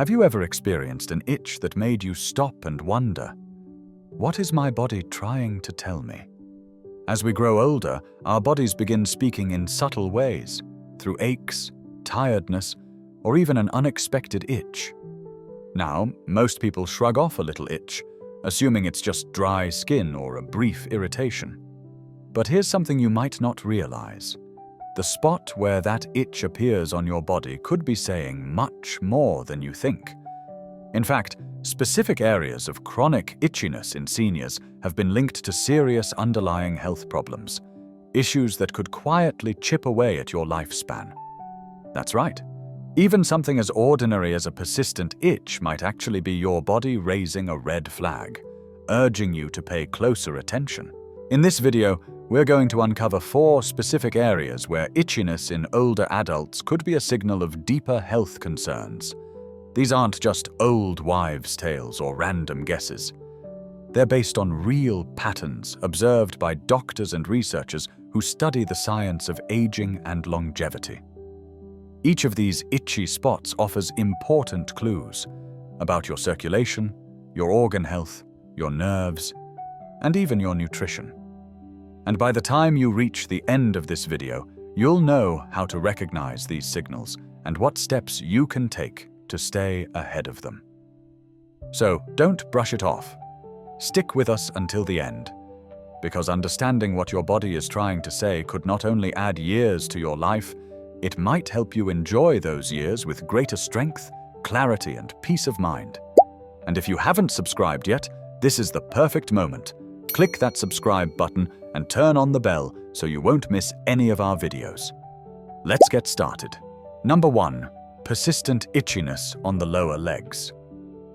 Have you ever experienced an itch that made you stop and wonder, what is my body trying to tell me? As we grow older, our bodies begin speaking in subtle ways, through aches, tiredness, or even an unexpected itch. Now, most people shrug off a little itch, assuming it's just dry skin or a brief irritation. But here's something you might not realize. The spot where that itch appears on your body could be saying much more than you think. In fact, specific areas of chronic itchiness in seniors have been linked to serious underlying health problems, issues that could quietly chip away at your lifespan. That's right. Even something as ordinary as a persistent itch might actually be your body raising a red flag, urging you to pay closer attention. In this video, we're going to uncover 4 specific areas where itchiness in older adults could be a signal of deeper health concerns. These aren't just old wives' tales or random guesses. They're based on real patterns observed by doctors and researchers who study the science of aging and longevity. Each of these itchy spots offers important clues about your circulation, your organ health, your nerves, and even your nutrition. And by the time you reach the end of this video, you'll know how to recognize these signals and what steps you can take to stay ahead of them. So don't brush it off. Stick with us until the end, because understanding what your body is trying to say could not only add years to your life, it might help you enjoy those years with greater strength, clarity, and peace of mind. And if you haven't subscribed yet, this is the perfect moment. Click that subscribe button and turn on the bell so you won't miss any of our videos. Let's get started. Number 1. Persistent itchiness on the lower legs.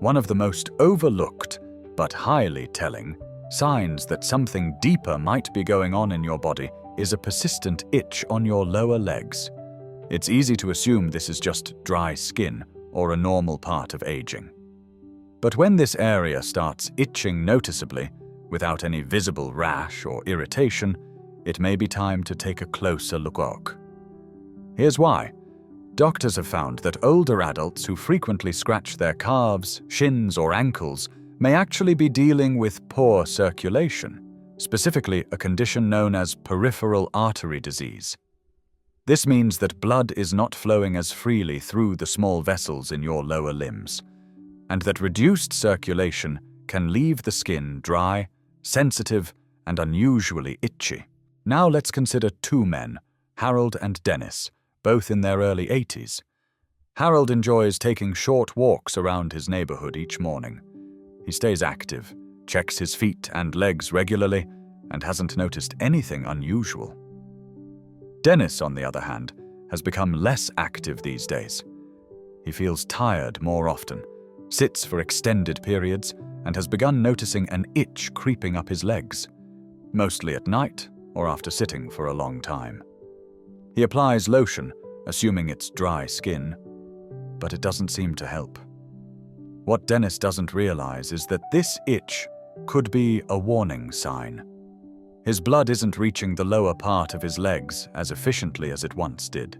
One of the most overlooked, but highly telling, signs that something deeper might be going on in your body is a persistent itch on your lower legs. It's easy to assume this is just dry skin or a normal part of aging. But when this area starts itching noticeably, without any visible rash or irritation, it may be time to take a closer look. Here's why. Doctors have found that older adults who frequently scratch their calves, shins, or ankles may actually be dealing with poor circulation, specifically a condition known as peripheral artery disease. This means that blood is not flowing as freely through the small vessels in your lower limbs, and that reduced circulation can leave the skin dry, sensitive, and unusually itchy. Now let's consider 2 men, Harold and Dennis, both in their early 80s. Harold enjoys taking short walks around his neighborhood each morning. He stays active, checks his feet and legs regularly, and hasn't noticed anything unusual. Dennis, on the other hand, has become less active these days. He feels tired more often, sits for extended periods, and has begun noticing an itch creeping up his legs, mostly at night or after sitting for a long time. He applies lotion, assuming it's dry skin, but it doesn't seem to help. What Dennis doesn't realize is that this itch could be a warning sign. His blood isn't reaching the lower part of his legs as efficiently as it once did.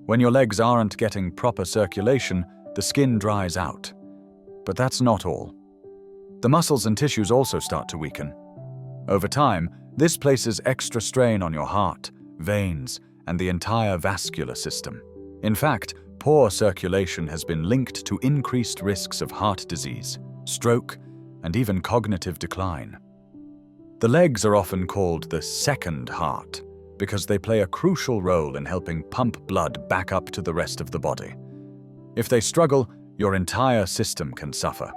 When your legs aren't getting proper circulation, the skin dries out. But that's not all. The muscles and tissues also start to weaken. Over time, this places extra strain on your heart, veins, and the entire vascular system. In fact, poor circulation has been linked to increased risks of heart disease, stroke, and even cognitive decline. The legs are often called the second heart because they play a crucial role in helping pump blood back up to the rest of the body. If they struggle, your entire system can suffer.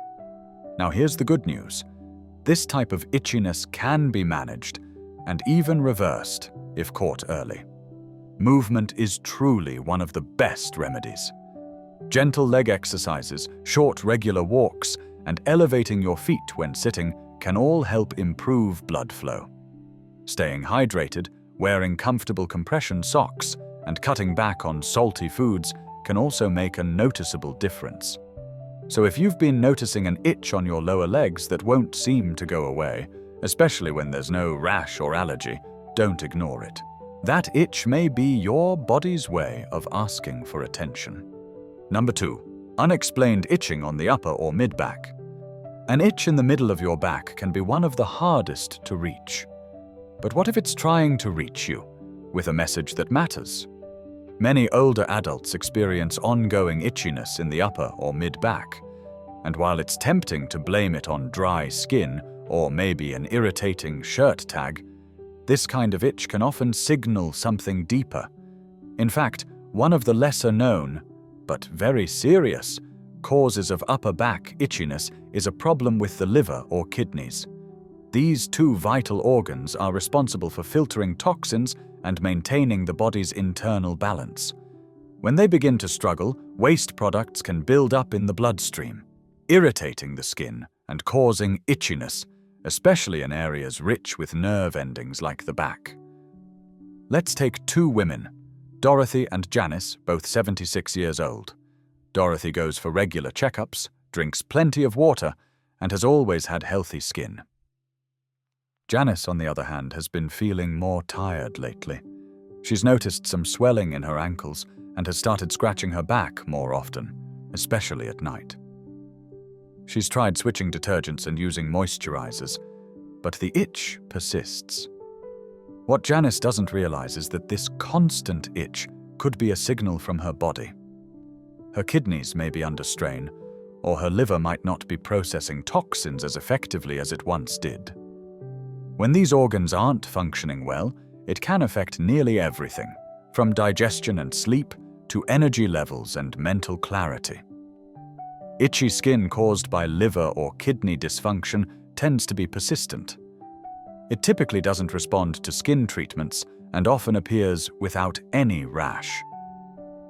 Now here's the good news. This type of itchiness can be managed and even reversed if caught early. Movement is truly one of the best remedies. Gentle leg exercises, short regular walks, and elevating your feet when sitting can all help improve blood flow. Staying hydrated, wearing comfortable compression socks, and cutting back on salty foods can also make a noticeable difference. So if you've been noticing an itch on your lower legs that won't seem to go away, especially when there's no rash or allergy, don't ignore it. That itch may be your body's way of asking for attention. Number 2. Unexplained itching on the upper or mid-back. An itch in the middle of your back can be one of the hardest to reach. But what if it's trying to reach you with a message that matters? Many older adults experience ongoing itchiness in the upper or mid-back, and while it's tempting to blame it on dry skin or maybe an irritating shirt tag, this kind of itch can often signal something deeper. In fact, one of the lesser-known, but very serious, causes of upper back itchiness is a problem with the liver or kidneys. These two vital organs are responsible for filtering toxins and maintaining the body's internal balance. When they begin to struggle, waste products can build up in the bloodstream, irritating the skin and causing itchiness, especially in areas rich with nerve endings like the back. Let's take two women, Dorothy and Janice, both 76 years old. Dorothy goes for regular checkups, drinks plenty of water, and has always had healthy skin. Janice, on the other hand, has been feeling more tired lately. She's noticed some swelling in her ankles and has started scratching her back more often, especially at night. She's tried switching detergents and using moisturizers, but the itch persists. What Janice doesn't realize is that this constant itch could be a signal from her body. Her kidneys may be under strain, or her liver might not be processing toxins as effectively as it once did. When these organs aren't functioning well, it can affect nearly everything, from digestion and sleep to energy levels and mental clarity. Itchy skin caused by liver or kidney dysfunction tends to be persistent. It typically doesn't respond to skin treatments and often appears without any rash.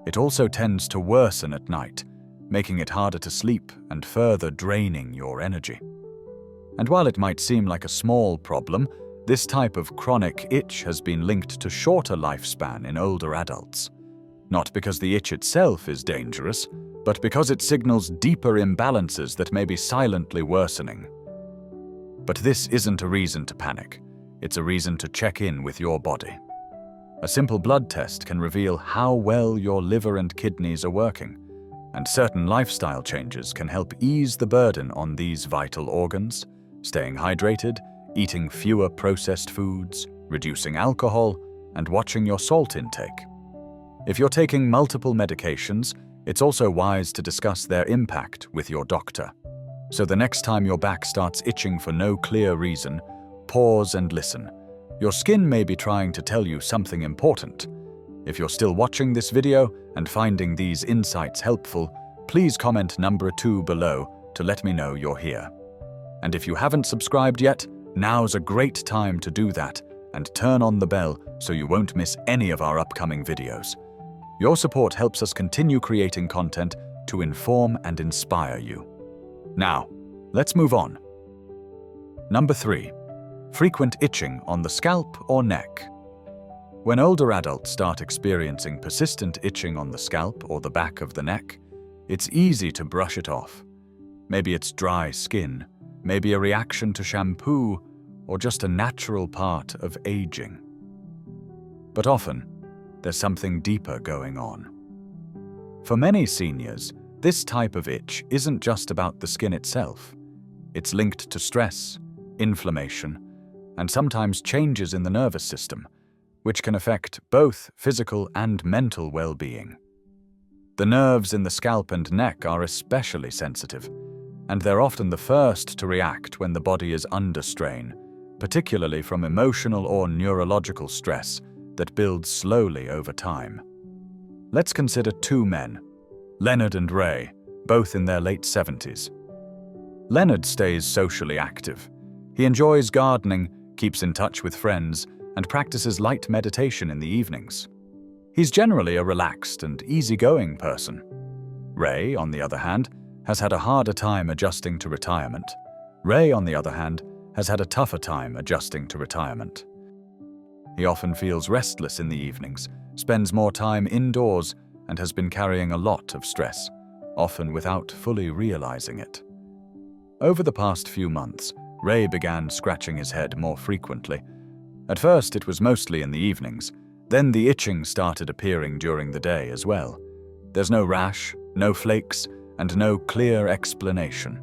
It also tends to worsen at night, making it harder to sleep and further draining your energy. And while it might seem like a small problem, this type of chronic itch has been linked to shorter lifespan in older adults. Not because the itch itself is dangerous, but because it signals deeper imbalances that may be silently worsening. But this isn't a reason to panic. It's a reason to check in with your body. A simple blood test can reveal how well your liver and kidneys are working, and certain lifestyle changes can help ease the burden on these vital organs, staying hydrated, eating fewer processed foods, reducing alcohol, and watching your salt intake. If you're taking multiple medications, it's also wise to discuss their impact with your doctor. So the next time your back starts itching for no clear reason, pause and listen. Your skin may be trying to tell you something important. If you're still watching this video and finding these insights helpful, please comment number 2 below to let me know you're here. And if you haven't subscribed yet, now's a great time to do that and turn on the bell so you won't miss any of our upcoming videos. Your support helps us continue creating content to inform and inspire you. Now, let's move on. Number 3. Frequent itching on the scalp or neck. When older adults start experiencing persistent itching on the scalp or the back of the neck, it's easy to brush it off. Maybe it's dry skin, maybe a reaction to shampoo, or just a natural part of aging. But often, there's something deeper going on. For many seniors, this type of itch isn't just about the skin itself. It's linked to stress, inflammation, and sometimes changes in the nervous system, which can affect both physical and mental well-being. The nerves in the scalp and neck are especially sensitive, and they're often the first to react when the body is under strain, particularly from emotional or neurological stress that builds slowly over time. Let's consider two men, Leonard and Ray, both in their late 70s. Leonard stays socially active. He enjoys gardening, keeps in touch with friends, and practices light meditation in the evenings. He's generally a relaxed and easygoing person. Ray, on the other hand, has had a harder time adjusting to retirement. Ray, on the other hand, has had a tougher time adjusting to retirement. He often feels restless in the evenings, spends more time indoors, and has been carrying a lot of stress, often without fully realizing it. Over the past few months, Ray began scratching his head more frequently. At first, it was mostly in the evenings. Then the itching started appearing during the day as well. There's no rash, no flakes, and no clear explanation.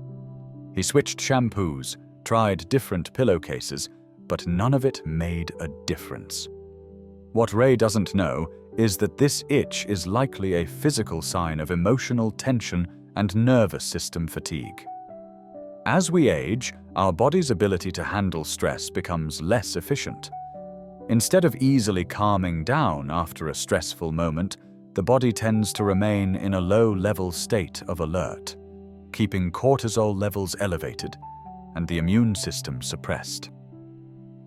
He switched shampoos, tried different pillowcases, but none of it made a difference. What Ray doesn't know is that this itch is likely a physical sign of emotional tension and nervous system fatigue. As we age, our body's ability to handle stress becomes less efficient. Instead of easily calming down after a stressful moment, the body tends to remain in a low-level state of alert, keeping cortisol levels elevated and the immune system suppressed.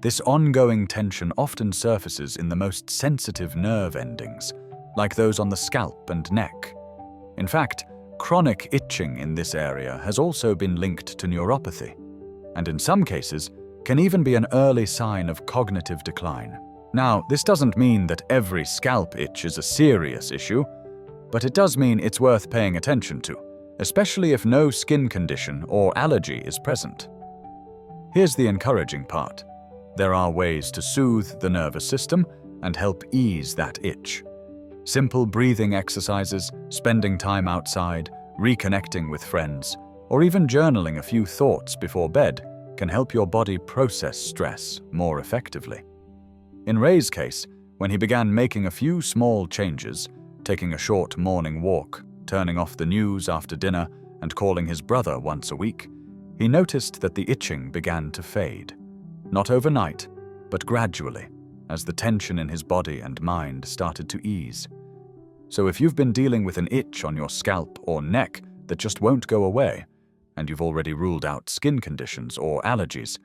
This ongoing tension often surfaces in the most sensitive nerve endings, like those on the scalp and neck. In fact, chronic itching in this area has also been linked to neuropathy, and in some cases can even be an early sign of cognitive decline. Now, this doesn't mean that every scalp itch is a serious issue, but it does mean it's worth paying attention to, especially if no skin condition or allergy is present. Here's the encouraging part. There are ways to soothe the nervous system and help ease that itch. Simple breathing exercises, spending time outside, reconnecting with friends, or even journaling a few thoughts before bed can help your body process stress more effectively. In Ray's case, when he began making a few small changes, taking a short morning walk, turning off the news after dinner, and calling his brother once a week, he noticed that the itching began to fade. Not overnight, but gradually, as the tension in his body and mind started to ease. So if you've been dealing with an itch on your scalp or neck that just won't go away, and you've already ruled out skin conditions or allergies,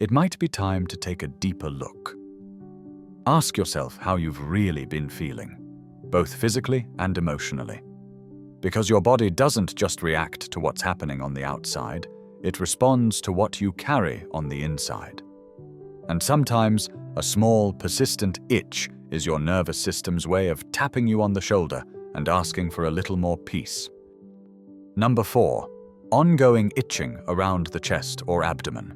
it might be time to take a deeper look. Ask yourself how you've really been feeling, both physically and emotionally. Because your body doesn't just react to what's happening on the outside, it responds to what you carry on the inside. And sometimes, a small, persistent itch is your nervous system's way of tapping you on the shoulder and asking for a little more peace. Number 4. Ongoing itching around the chest or abdomen.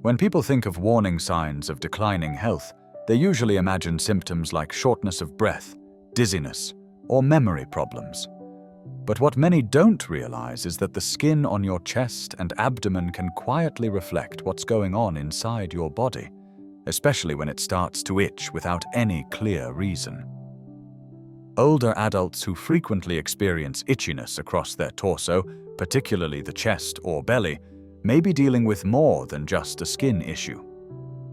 When people think of warning signs of declining health, they usually imagine symptoms like shortness of breath, dizziness, or memory problems. But what many don't realize is that the skin on your chest and abdomen can quietly reflect what's going on inside your body, especially when it starts to itch without any clear reason. Older adults who frequently experience itchiness across their torso, particularly the chest or belly, may be dealing with more than just a skin issue.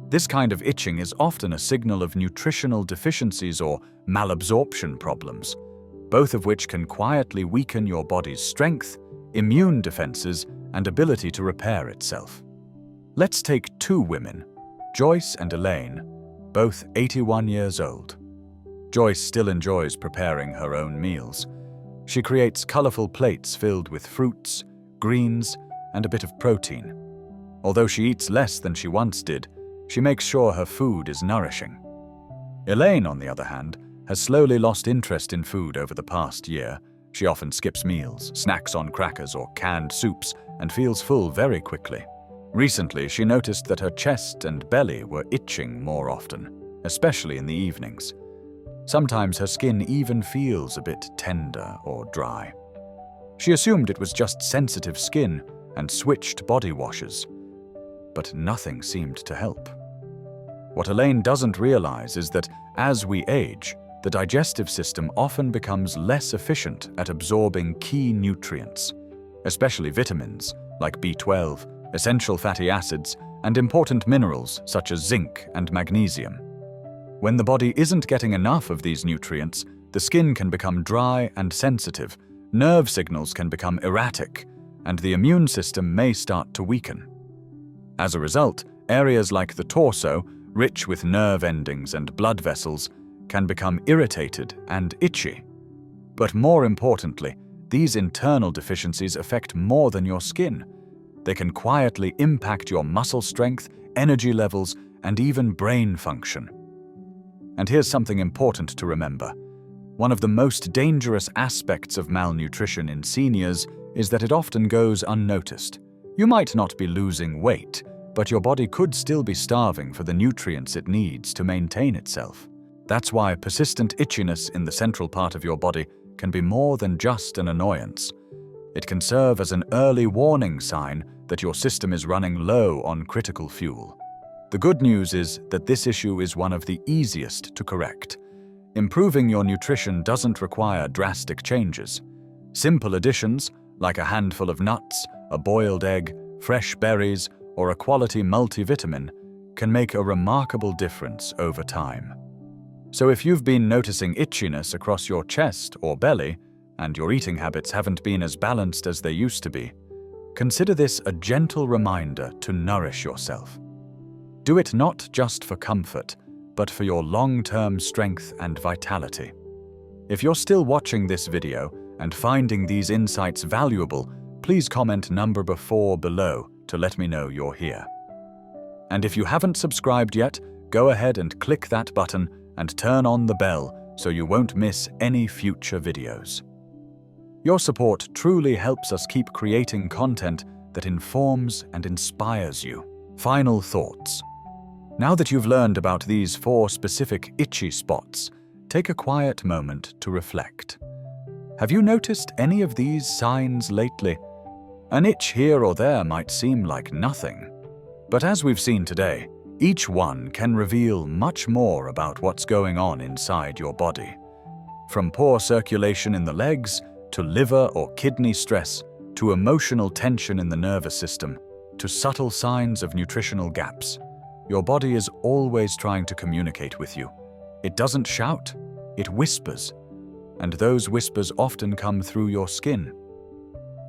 This kind of itching is often a signal of nutritional deficiencies or malabsorption problems, both of which can quietly weaken your body's strength, immune defenses, and ability to repair itself. Let's take 2 women, Joyce and Elaine, both 81 years old. Joyce still enjoys preparing her own meals. She creates colorful plates filled with fruits, greens, and a bit of protein. Although she eats less than she once did, she makes sure her food is nourishing. Elaine, on the other hand, has slowly lost interest in food over the past year. She often skips meals, snacks on crackers or canned soups, and feels full very quickly. Recently, she noticed that her chest and belly were itching more often, especially in the evenings. Sometimes her skin even feels a bit tender or dry. She assumed it was just sensitive skin and switched body washes, but nothing seemed to help. What Elaine doesn't realize is that as we age, the digestive system often becomes less efficient at absorbing key nutrients, especially vitamins like B12, essential fatty acids, and important minerals such as zinc and magnesium. When the body isn't getting enough of these nutrients, the skin can become dry and sensitive, nerve signals can become erratic, and the immune system may start to weaken. As a result, areas like the torso, rich with nerve endings and blood vessels, can become irritated and itchy. But more importantly, these internal deficiencies affect more than your skin. They can quietly impact your muscle strength, energy levels, and even brain function. And here's something important to remember. One of the most dangerous aspects of malnutrition in seniors is that it often goes unnoticed. You might not be losing weight, but your body could still be starving for the nutrients it needs to maintain itself. That's why persistent itchiness in the central part of your body can be more than just an annoyance. It can serve as an early warning sign that your system is running low on critical fuel. The good news is that this issue is one of the easiest to correct. Improving your nutrition doesn't require drastic changes. Simple additions, like a handful of nuts, a boiled egg, fresh berries, or a quality multivitamin, can make a remarkable difference over time. So if you've been noticing itchiness across your chest or belly, and your eating habits haven't been as balanced as they used to be, consider this a gentle reminder to nourish yourself. Do it not just for comfort, but for your long-term strength and vitality. If you're still watching this video and finding these insights valuable, please comment number 4 below to let me know you're here. And if you haven't subscribed yet, go ahead and click that button and turn on the bell so you won't miss any future videos. Your support truly helps us keep creating content that informs and inspires you. Final thoughts. Now that you've learned about these 4 specific itchy spots, take a quiet moment to reflect. Have you noticed any of these signs lately? An itch here or there might seem like nothing, but as we've seen today, each one can reveal much more about what's going on inside your body. From poor circulation in the legs, to liver or kidney stress, to emotional tension in the nervous system, to subtle signs of nutritional gaps. Your body is always trying to communicate with you. It doesn't shout, it whispers, and those whispers often come through your skin.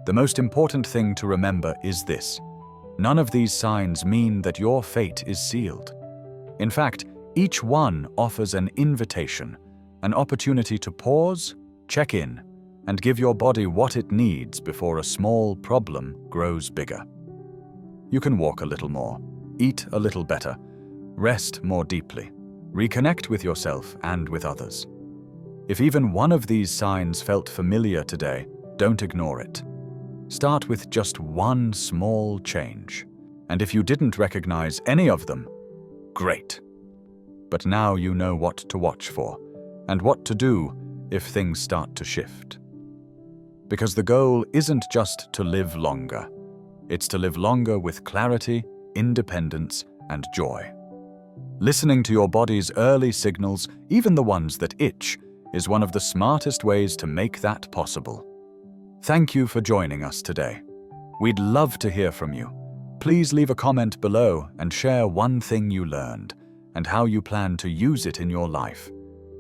The most important thing to remember is this: none of these signs mean that your fate is sealed. In fact, each one offers an invitation, an opportunity to pause, check in, and give your body what it needs before a small problem grows bigger. You can walk a little more, eat a little better, rest more deeply, reconnect with yourself and with others. If even one of these signs felt familiar today, don't ignore it. Start with just one small change. And if you didn't recognize any of them, great. But now you know what to watch for and what to do if things start to shift. Because the goal isn't just to live longer. It's to live longer with clarity, independence, and joy. Listening to your body's early signals, even the ones that itch, is one of the smartest ways to make that possible. Thank you for joining us today. We'd love to hear from you. Please leave a comment below and share one thing you learned and how you plan to use it in your life.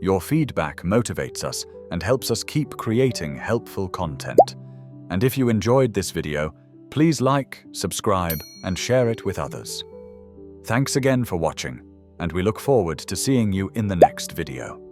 Your feedback motivates us and helps us keep creating helpful content. And if you enjoyed this video, please like, subscribe, and share it with others. Thanks again for watching, and we look forward to seeing you in the next video.